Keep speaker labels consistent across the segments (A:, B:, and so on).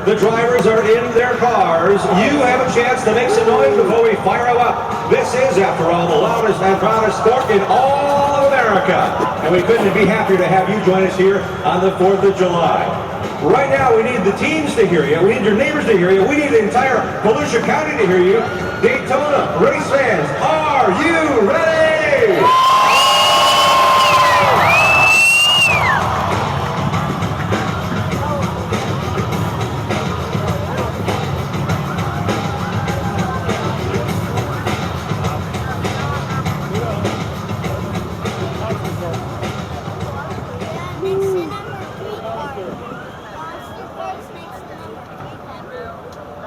A: The drivers are in their cars. You have a chance to make some noise before we fire them up. This is, after all, the loudest and proudest sport in all of America. And we couldn't be happier to have you join us here on the 4th of July. Right now, we need the teams to hear you. We need your neighbors to hear you. We need the entire Volusia County to hear you. Daytona race fans, are you ready?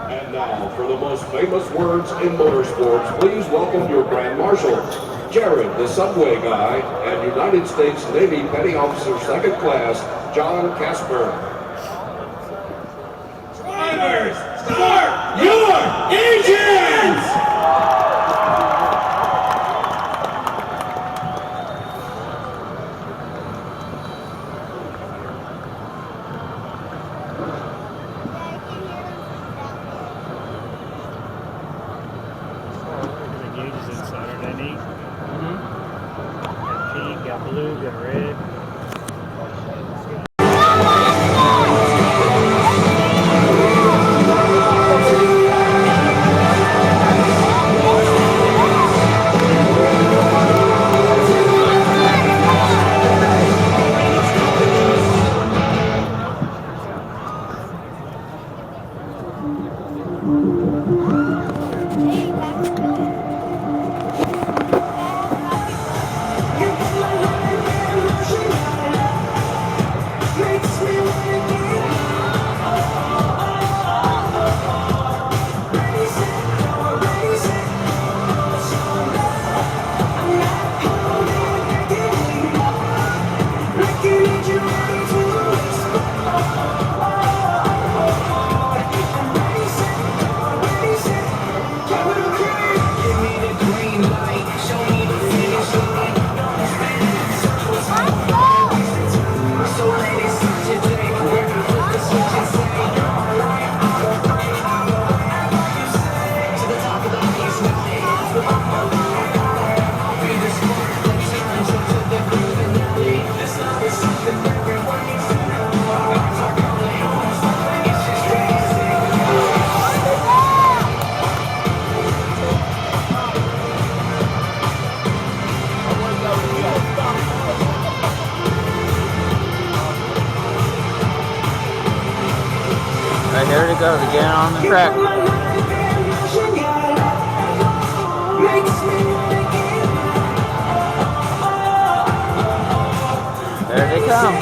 B: And now, for the most famous words in motorsports, please welcome your Grand Marshal, Jared, the Subway Guy, and United States Navy Petty Officer Second Class, John Casper.
C: Drivers, start your engines!
D: Got blue, got red.
E: Right, here it goes again on the track. There they come.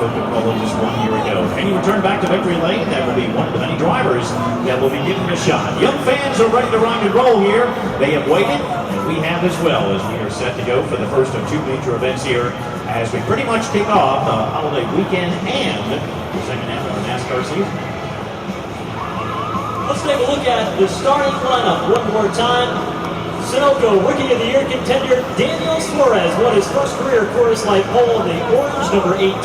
D: Coca-Cola just 1 year ago. And he returned back to victory lane. That will be one of the many drivers that will be given a shot. Young fans are ready to rock and roll here. They have waited, and we have as well, as we are set to go for the first of two major events here as we pretty much kick off the holiday weekend and the second half of the NASCAR season.
F: Let's take a look at the starting lineup one more time. Sunoco Rookie of the Year contender Daniel Suarez won his first career Coors Light pole in the orange number 18.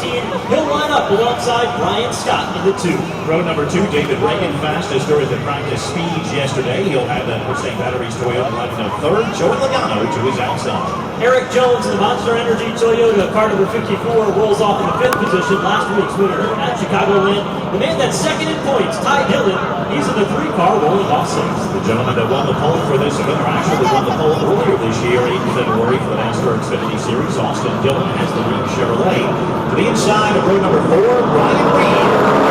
F: He'll line up alongside Brian Scott in the 2.
D: Row number 2, David Reagan fastest during the practice speeds yesterday. He'll have that St. Batteries Toyota lining up 3rd. Joey Logano to his outside.
F: Eric Jones in the Monster Energy Toyota car number 54 rolls off in the 5th position, last week's winner at Chicagoland. The man that's second in points, Ty Dillon, he's in the 3 car rolling off 6th.
D: The gentleman that won the pole for this event, or actually won the pole earlier this year in February for the NASCAR Xfinity Series, Austin Dillon has the Reed Chevrolet. To the inside of row number 4, Ryan Reed.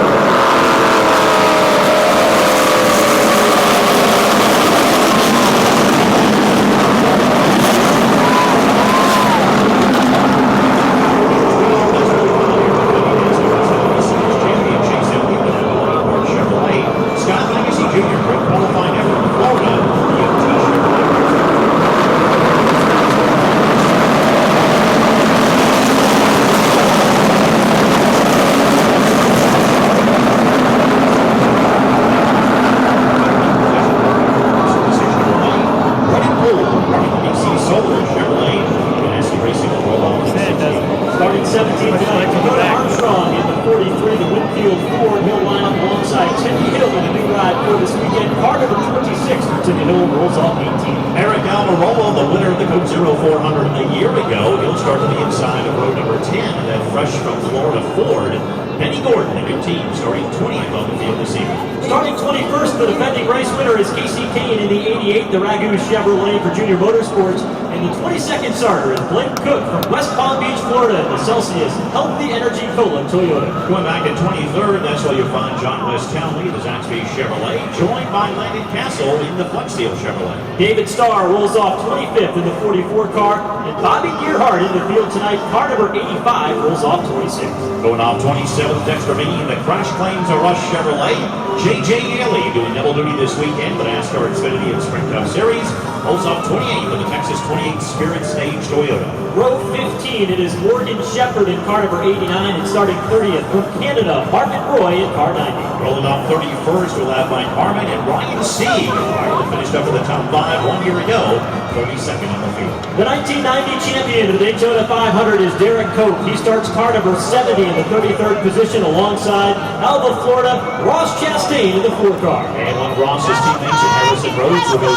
F: Starting 17th tonight, Dakota Armstrong in the 43, the Winfield Ford. He'll line up alongside Timmy Hill in a new ride for this weekend. Car number 26 for Timmy Hill rolls off 18.
D: Eric Almirola, the winner of the Coke 0400 a year ago. He'll start to the inside of row number 10, that fresh from Florida Ford. Benny Gordon, a new team, starting 20th on the field this evening.
F: Starting 21st, the defending race winner is Casey Kane in the 88, the Ragu Chevrolet for Junior Motorsports. And the 22nd starter is Blake Cook from West Palm Beach, Florida, the Celsius Healthy Energy Cola Toyota.
D: Going back at 23rd, that's where you'll find John West Townley, the Zaxby Chevrolet, joined by Landon Castle in the Flex Steel Chevrolet.
F: David Starr rolls off 25th in the 44 car, and Bobby Gearhart in the field tonight. Car number 85 rolls off 26th.
D: Going off 27th, Dexter Bean, the Crash Claims a Rush Chevrolet. J.J. Haley doing double duty this weekend for the NASCAR Xfinity and Sprint Cup Series. Rolls off 28th in the Texas 28 Spirit Stage Toyota.
F: Row 15, it is Morgan Shepherd in car number 89, and starting 30th from Canada, Marvin Roy in car 90.
D: Rolling off 31st, we'll have Mike Harmon and Ryan Sieg. Finally finished up in the top 5 1 year ago, 32nd on the field.
F: The 1990 champion of the Daytona 500 is Derek Cope. He starts car number 70 in the 33rd position alongside Alva, Florida, Ross Chastain in the 4 car.
D: And one of Ross's teammates at Harrison Rhodes will go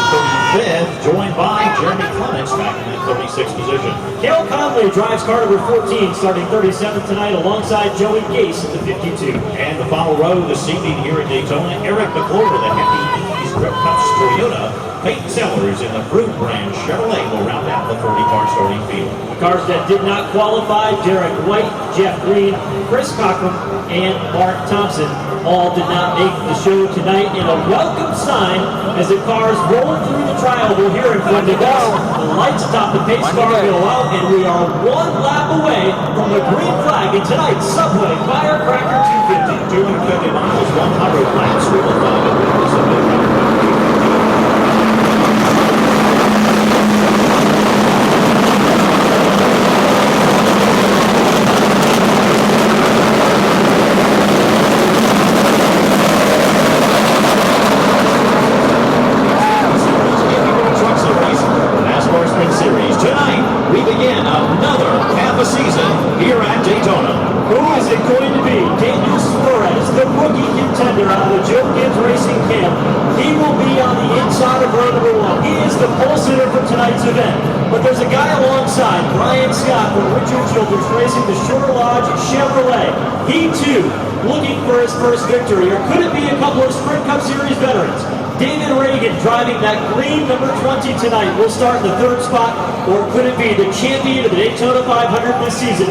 D: 35th, joined by Jeremy Clements back in that 36th position.
F: Cale Conley drives car number 14, starting 37th tonight alongside Joey Gase in the 52.
D: And the final row this evening here at Daytona, Eric McClure, the Happy Ease Grip Cups Toyota. Peyton Sellers in the Fruit Brand Chevrolet will round out the 40-car starting field.
F: The cars that did not qualify, Derek White, Jeff Green, Chris Cochran, and Mark Thompson all did not make the show tonight, in a welcome sign as the cars roll through the trial. We'll hear in front of us. The lights atop the pace car go out, and we are 1 lap away from the green flag in tonight's Subway Firecracker 250.
D: 250 miles, 100 laps. We will find the winners of the
F: racing the Shore Lodge Chevrolet. He too looking for his first victory, or could it be a couple of Sprint Cup Series veterans? David Reagan driving that green number 20 tonight will start in the 3rd spot, or could it be the champion of the Daytona 500 this season,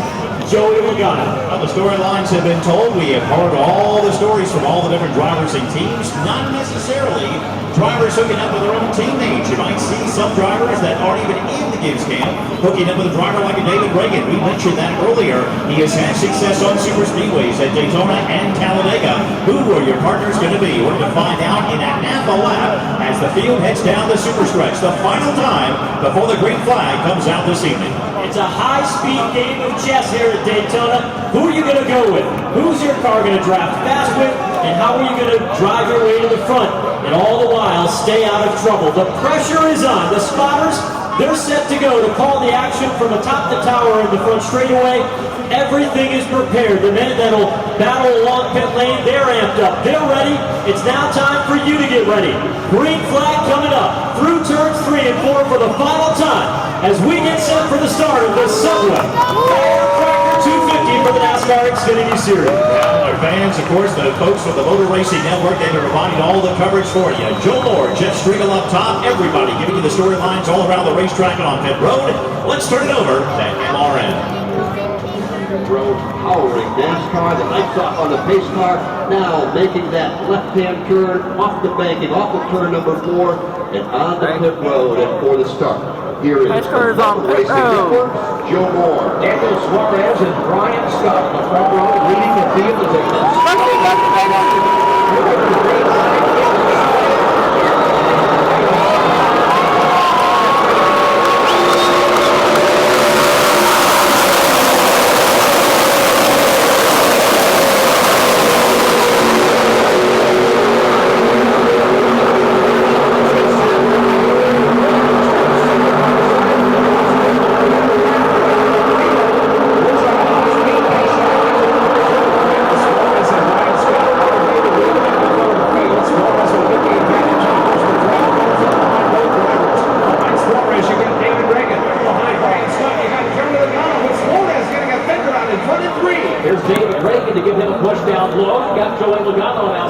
F: Joey Logano?
D: Well, the storylines have been told. We have heard all the stories from all the different drivers and teams. Not necessarily drivers hooking up with their own teammates. You might see some drivers that aren't even in the Gibbs camp, hooking up with a driver like a David Reagan. We mentioned that earlier. He has had success on super speedways at Daytona and Talladega. Who are your partners going to be? We're going to find out in a half a lap as the field heads down the super stretch. The final time before the green flag comes out this evening.
F: It's a high-speed game of chess here at Daytona. Who are you going to go with? Who's your car going to draft fast with? And how are you going to drive your way to the front? And all the while, stay out of trouble. The pressure is on. The spotters, they're set to go to call the action from atop the tower in the front straightaway. Everything is prepared. The men that'll battle along pit lane, they're amped up. They're ready. It's now time for you to get ready. Green flag coming up through turns 3 and 4 for the final time as we get set for the start of the Subway Firecracker 250 for the NASCAR Xfinity Series.
D: Well, our fans, of course, the folks from the Motor Racing Network, they're providing all the coverage for you. Joe Moore, Jeff Striegel up top, everybody giving you the storylines all around the racetrack and on pit road. Let's turn it over to MRN.
G: Road powering NASCAR. The lights off on the pace car. Now making that left-hand turn off the banking, off of turn number 4, and on the pit road. And for the start, here is
E: Pace car is on
G: the
E: pit
G: Racing
E: road.
G: Network, Joe Moore.
H: Daniel Suarez and Brian Scott in the front row leading the field as they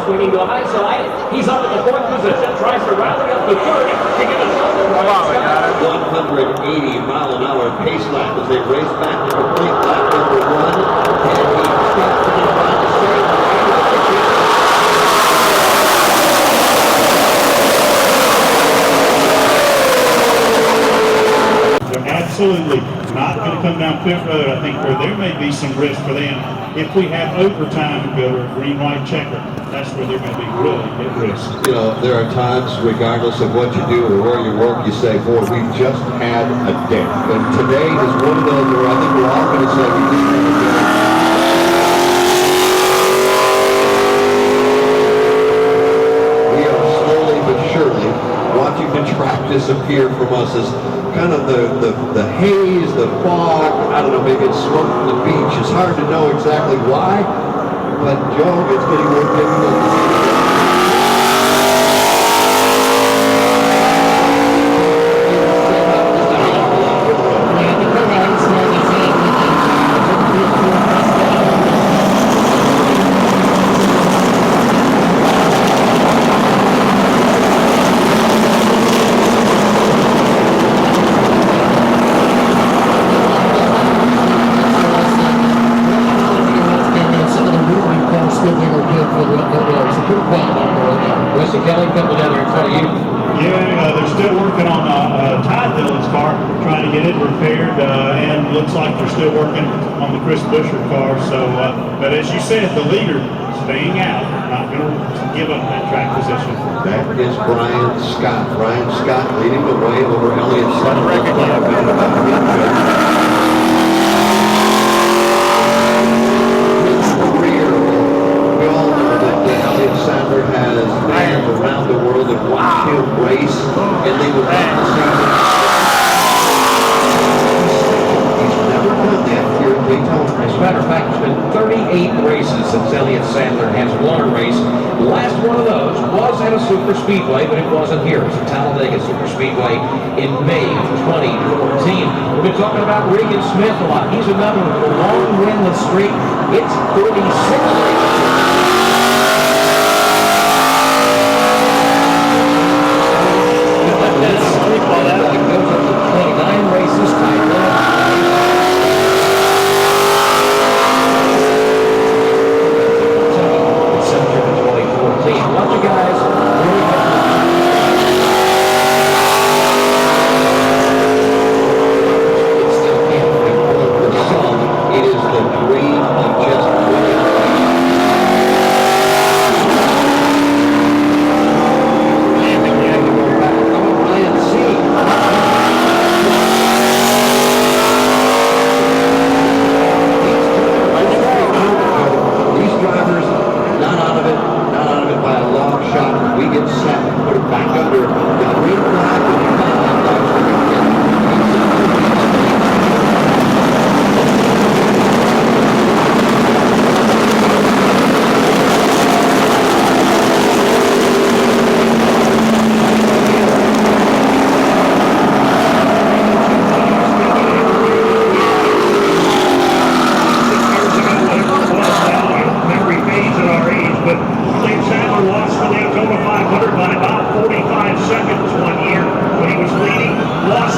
H: swinging to the high side. He's up in the 4th position, tries to rally up the 3rd to get another ride.
G: 180-mile-an-hour pace lap as they race back to complete lap number 1. And he stops to get by the save.
I: They're absolutely not going to come down pit road. I think where there may be some risk for them if we have overtime and go to a green-white checker. That's where they're going to be really at risk.
G: You know, there are times, regardless of what you do or where you work, you say, boy, we've just had a day. And today is one of those where I think we're all going to say we did have a day. We are slowly but surely watching the track disappear from us as kind of the haze, the fog, I don't know, maybe it's smoke from the beach. It's hard to know exactly why, but Joe, it's getting more difficult to see.
I: Looks like they're still working on the Chris Buescher car. So, but as you said, the leader staying out, not going to give up that track position.
G: That is Brian Scott. Brian Scott leading the way over Elliott Sadler has fans around the world that watch him race, and they would like to see him. He's never done that here at Daytona.
H: As a matter of fact, it's been 38 races since Elliott Sadler has won a race. The last one of those was at a super speedway, but it wasn't here. It was at Talladega Super Speedway in May of 2014. We've been talking about Regan Smith a lot. He's another one with a long winless streak. It's 36 races.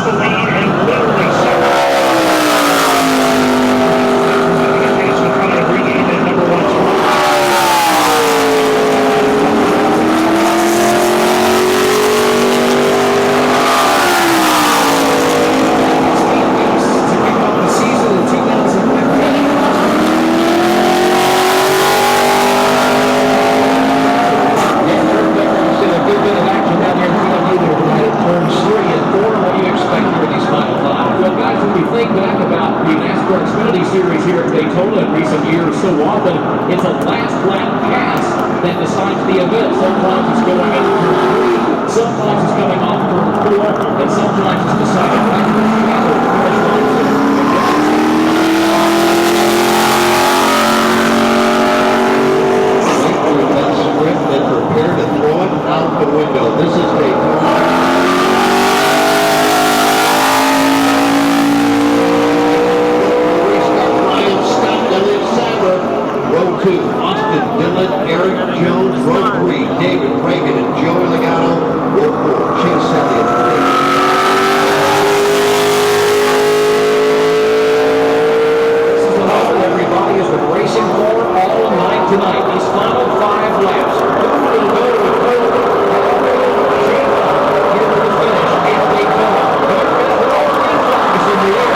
I: the lead and literally seconds. To try to regain that number 1 spot.
H: The season in 2015. Turns 3 and 4. What do you expect here in these final 5? Well, guys, when we think back about the NASCAR Xfinity Series here at Daytona in recent years, so often it's a last lap pass that decides the event. Sometimes it's going in turn 3, sometimes it's coming off turn 4, and sometimes it's decided right at the finish line.
G: Wait for that script and prepare to throw it out the window. This is Daytona. Row 2, Austin Dillon, Eric Jones. Row 3, David Reagan and Joey Logano. Row 4, Chase Elliott.
H: This is what all everybody has been racing for all night tonight. These final 5 laps. Who will go to the here to the finish at Daytona? They're all flags in the air.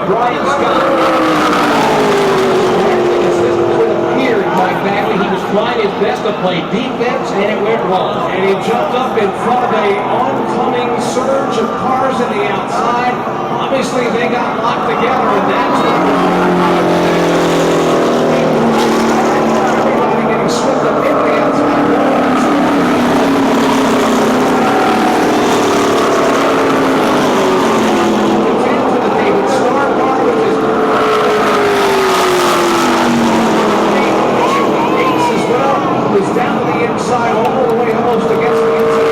H: Brian Scott. He was trying his best to play defense, and it went wrong.
J: And he jumped up in front of a oncoming surge of cars in the outside. Obviously, they got locked together, and that's everybody getting swept up into the outside. Down to the inside, all the way almost against the inside.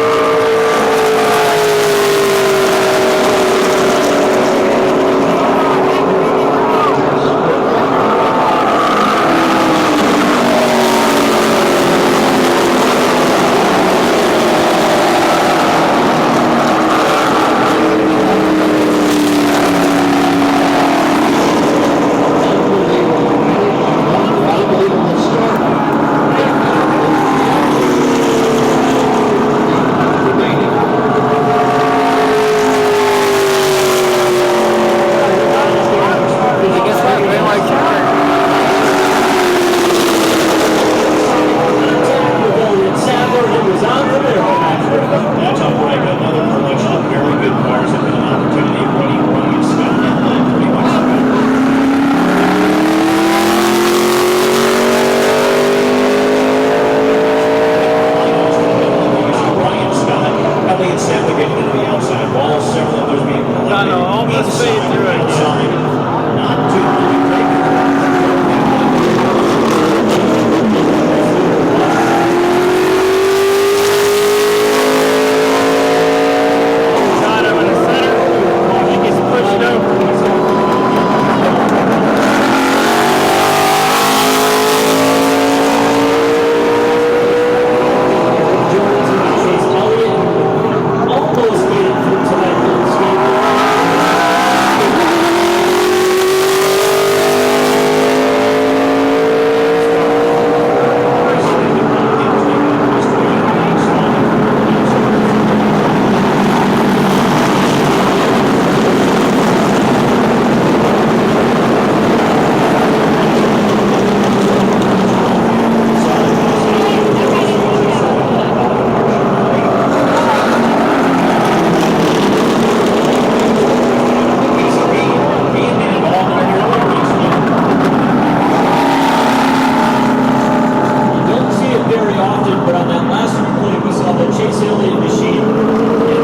F: utility machine. And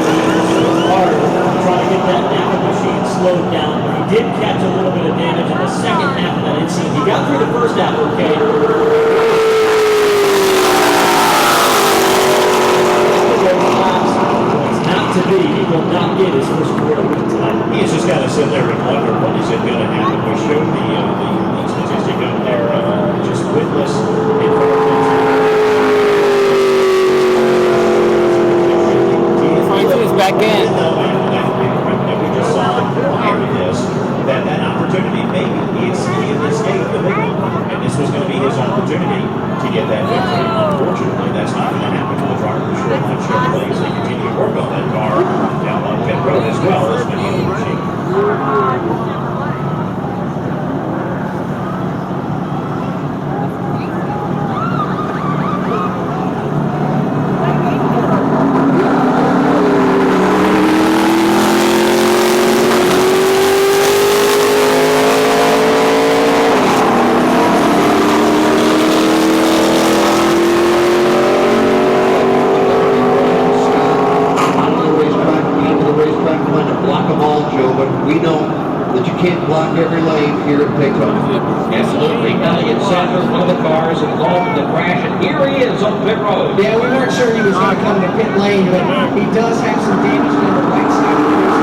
F: there's a hard trying to get that Napa machine slowed down. He did catch a little bit of damage in the second half of that incident. He got through the first half okay. Not to be. He will not get his first career win tonight.
D: He's just got to sit there and wonder what is it going to happen. We showed the statistic up there, just witless in front of
E: He's back in.
D: That we just saw prior to this, that opportunity maybe he escaped the big one, and this was going to be his opportunity to get that victory. Unfortunately, that's not going to happen to the driver of Shoreline Chevrolet as they continue to work on that car down on pit road as well as many other machines.
G: Block every lane here at Daytona.
H: Absolutely. Elliott Sadler, one of the cars involved in the crash, and here he is on pit road.
J: Yeah, we weren't sure he was going to come to pit lane, but he does have some damage on the right side of the race.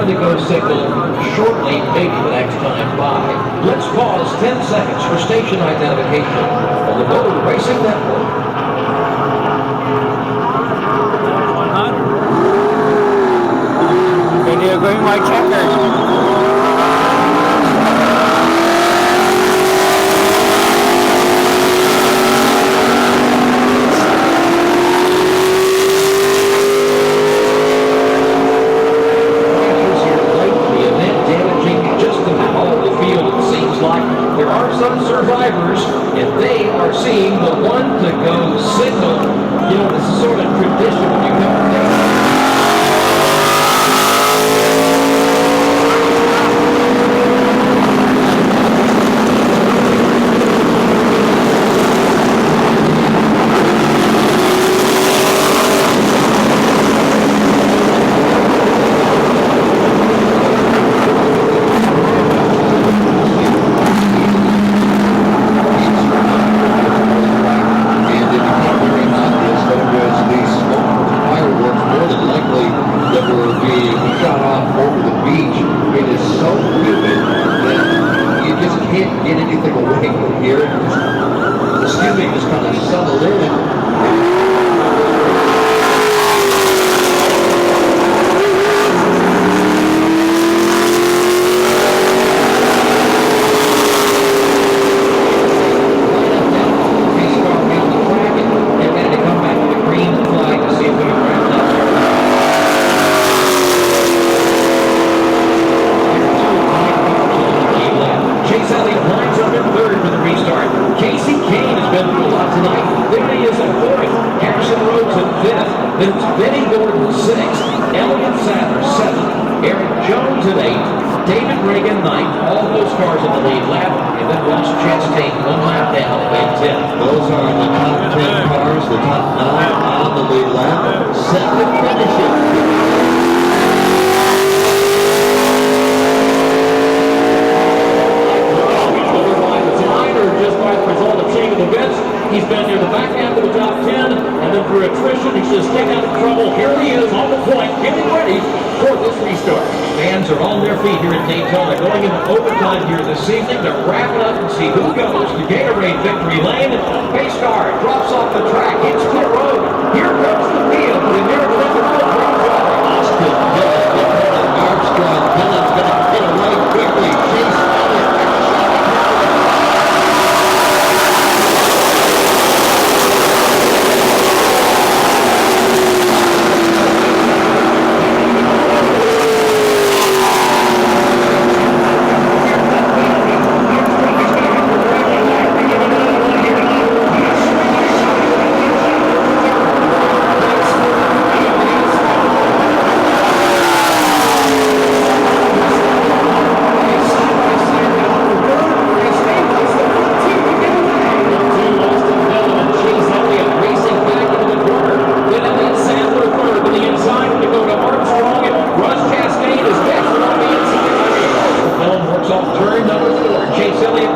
H: one to go signal shortly, maybe the next time by. Let's pause 10 seconds for station identification on the Motor Racing Network.
E: Radio green white checker.
H: There are some survivors, and they are seeing the one to go signal. You know, this is sort of tradition when you come to Benny Gordon 6th, Elliott Sadler 7th, Eric Jones at 8th, David Reagan 9th, all those cars in the lead lap, and then Ross Chastain 1 lap down in 10th.
G: Those are the top 10 cars, the top 9 on the lead lap. 7 finishes.
H: Just by the result of seeing the bits. He's been near the back half of the top 10, and then through attrition, he's just staying out of trouble. Here he is on the point, getting ready for this restart. Fans are on their feet here at Daytona, going into overtime here this evening to wrap it up and see who goes to Gatorade Victory Lane. Pace car drops off the track, hits pit road. Here comes the field for the American Road.
G: Austin Dillon, Armstrong. Dillon's going to get away quickly. Chase Elliott.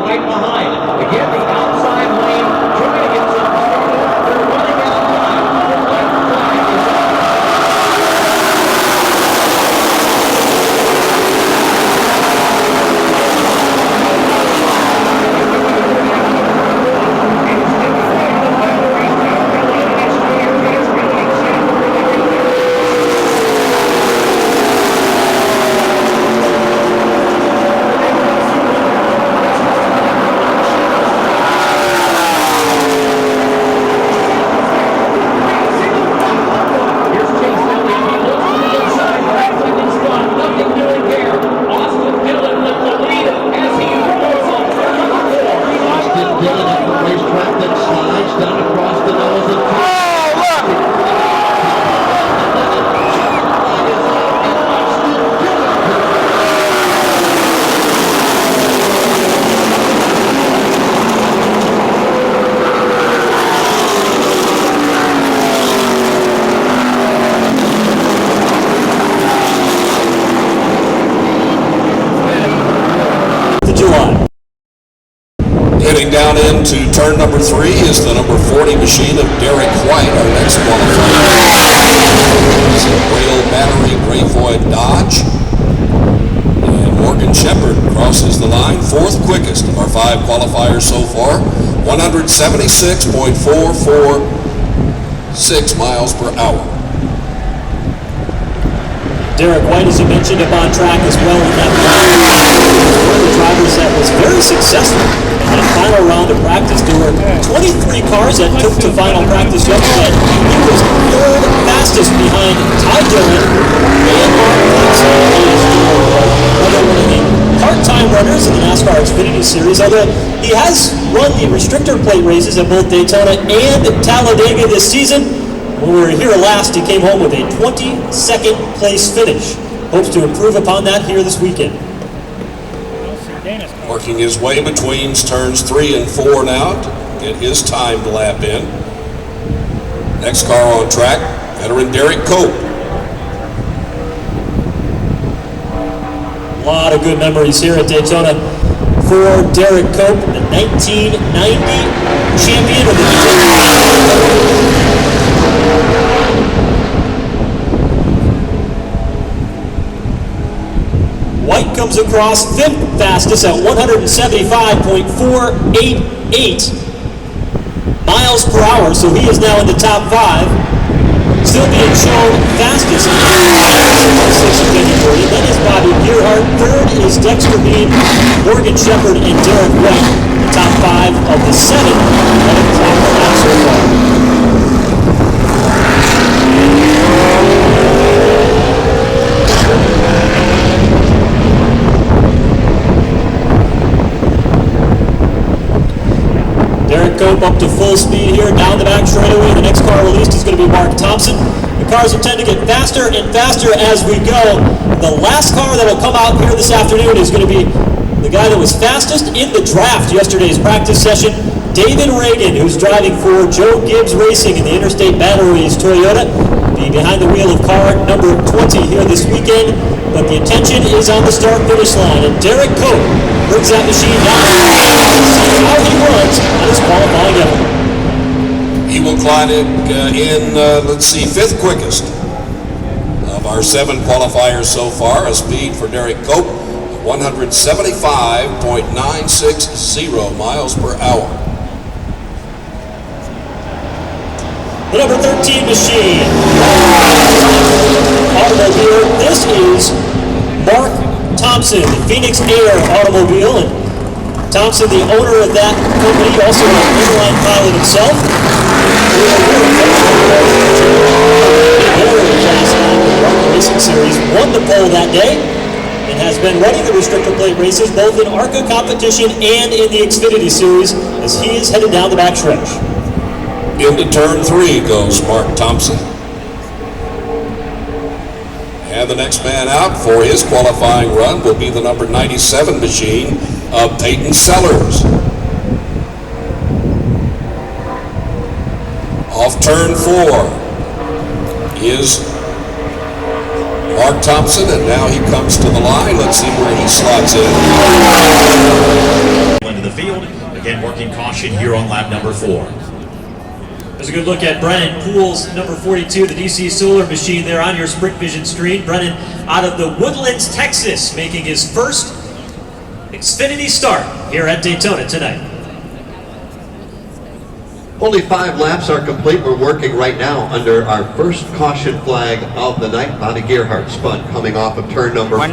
B: Heading down into turn number 3 is the number 40 machine of Derek White, our next qualifier. It's a Rail Battery Grayfoy Dodge.
K: line, fourth quickest of our 5 qualifiers so far, 176.446 miles per hour.
F: Derek White, as you mentioned, up on track as well in that one of the drivers that was very successful in that final round of practice. There were 23 cars that took to final practice yesterday. He was third fastest behind Ty Dillon and Mark Thompson. He is another one of the part-time runners in the NASCAR Xfinity Series, although he has run the restrictor plate races at both Daytona and Talladega this season. When we were here last, he came home with a 22nd place finish. Hopes to improve upon that here this weekend.
K: Working his way between turns 3 and 4 now to get his time to lap in. Next car on track, veteran Derek Cope.
F: A lot of good memories here at Daytona for Derek Cope, the 1990 champion of the White comes across 5th fastest at 175.488 miles per hour, so he is now in the top 5. Still being shown fastest in January. Then is Bobby Gearhart. Third is Dexter Bean, Morgan Shepherd, and Derek White. The top 5 of the 7 that have clocked the lap so far. Derek Cope up to full speed here, down the back straightaway. The next car released is going to be Mark Thompson. The cars will tend to get faster and faster as we go. The last car that will come out here this afternoon is going to be the guy that was fastest in the draft yesterday's practice session, David Reagan, who's driving for Joe Gibbs Racing in the Interstate Batteries Toyota. Be behind the wheel of car number 20 here this weekend, but the attention is on the start-finish line, and Derek Cope brings that machine down. See how he runs on his qualifying effort.
K: He will climb it in, 5th quickest of our 7 qualifiers so far. A speed for Derek Cope, 175.960 miles per hour.
F: The number 13 machine, automobile. This is Mark Thompson, the Phoenix Air automobile, and Thompson, the owner of that company, also an airline pilot himself. Racing Series won the pole that day and has been running the restrictor plate races both in ARCA competition and in the Xfinity Series as he is headed down the back stretch.
K: Into turn 3 goes Mark Thompson. And the next man out for his qualifying run will be the number 97 machine of Peyton Sellers. Off turn 4 is Mark Thompson, and now he comes to the line. Let's see where he slots in.
D: Into the field, again working caution here on lap number 4.
F: There's a good look at Brennan Pools, number 42, the DC Solar machine there on your Sprint Vision screen. Brennan out of the Woodlands, Texas, making his first Xfinity start here at Daytona tonight.
G: Only 5 laps are complete. We're working right now under our first caution flag of the night. Bobby Gearhart spun coming off of turn number 4.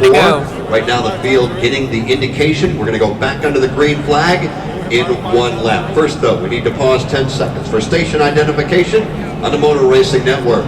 G: Right now the field getting the indication. We're going to go back under the green flag in 1 lap. First though, we need to pause 10 seconds for station identification on the Motor Racing Network.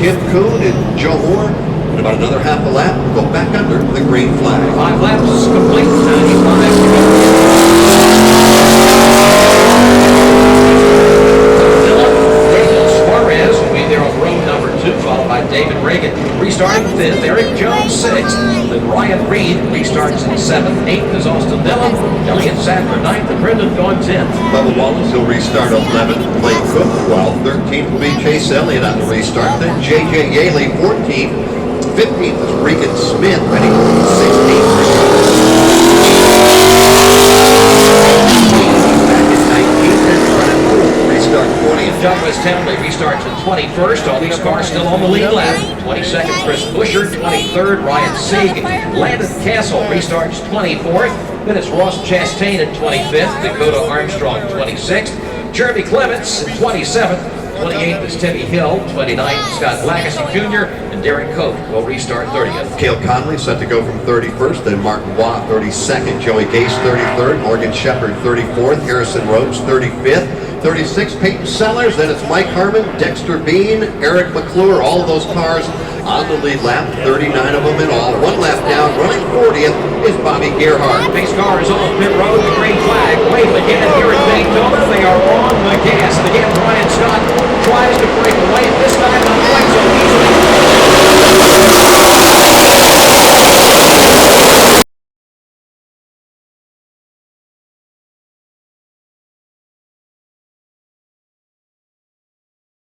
G: Kim Kuhn and Joe Moore. In about another half a lap, we'll go back under the green flag.
J: 5 laps complete, 95 to go.
H: Elliott Sadler 9th, and Brendan Gaughan 10th.
G: Bubba Wallace, he'll restart 11th. Blake Cook 12th. 13th will be Chase Elliott on the restart. Then J.J. Yaley 14th. 15th is Regan Smith, ready for 16th. Back in 19th and Brennan Poole, restart 20th.
H: Douglas Townley restarts in 21st. All these cars still on the lead lap. 22nd, Chris Buescher. 23rd, Ryan Sieg. Landon Castle restarts 24th. Then it's Ross Chastain at 25th. Dakota Armstrong 26th. Jeremy Clements at 27th. 28th is Timmy Hill. 29th, Scott Lagasse Jr. And Darren Koch will restart 30th.
G: Cale Conley set to go from 31st, then Mark Waugh 32nd, Joey Gase 33rd, Morgan Shepherd 34th, Harrison Rhodes 35th. 36, Peyton Sellers, then it's Mike Harmon, Dexter Bean, Eric McClure, all of those cars on the lead lap, 39 of them in all. One lap down, running 40th is Bobby Gerhardt.
H: Pace car is on pit road, the green flag waved again here at Daytona. They are on the gas. And again, Brian Scott tries to break away, and this time